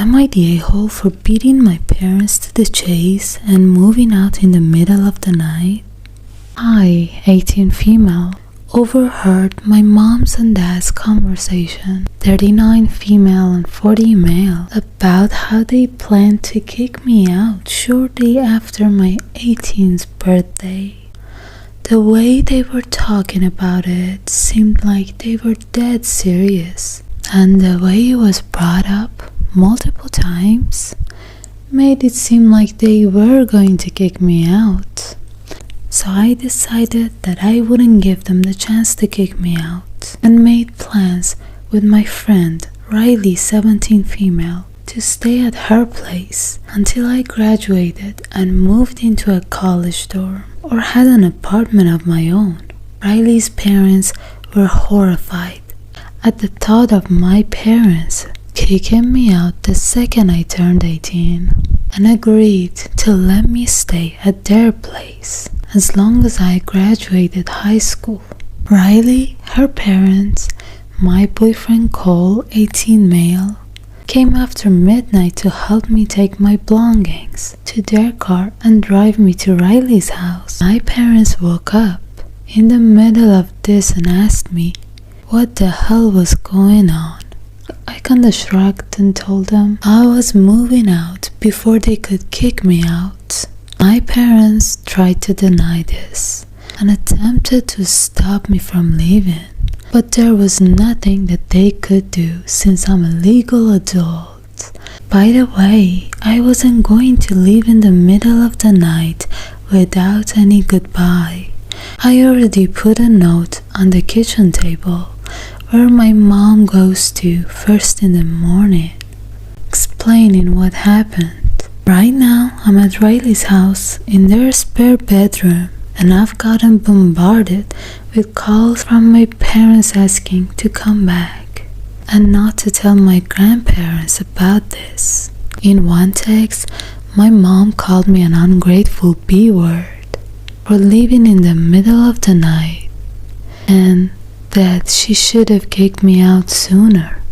Am I the a-hole for beating my parents to the chase and moving out in the middle of the night? I, 18 female, overheard my mom's and dad's conversation, 39 female and 40 male, about how they planned to kick me out shortly after my 18th birthday. The way they were talking about it seemed like they were dead serious, and the way it was brought up multiple times made it seem like they were going to kick me out. So I decided that I wouldn't give them the chance to kick me out and made plans with my friend Riley, 17 female, to stay at her place until I graduated and moved into a college dorm or had an apartment of my own. Riley's parents were horrified at the thought of my parents kicking me out the second I turned 18 and agreed to let me stay at their place as long as I graduated high school. Riley, her parents, my boyfriend Cole, 18 male, came after midnight to help me take my belongings to their car and drive me to Riley's house. My parents woke up in the middle of this and asked me what the hell was going on. I kinda shrugged and told them I was moving out before they could kick me out. My parents tried to deny this and attempted to stop me from leaving, but there was nothing that they could do since I'm a legal adult. By the way, I wasn't going to leave in the middle of the night without any goodbye. I already put a note on the kitchen table where my mom goes to first in the morning, explaining what happened. Right now, I'm at Riley's house in their spare bedroom, and I've gotten bombarded with calls from my parents asking to come back and not to tell my grandparents about this. In one text, my mom called me an ungrateful B-word for leaving in the middle of the night and that she should have kicked me out sooner.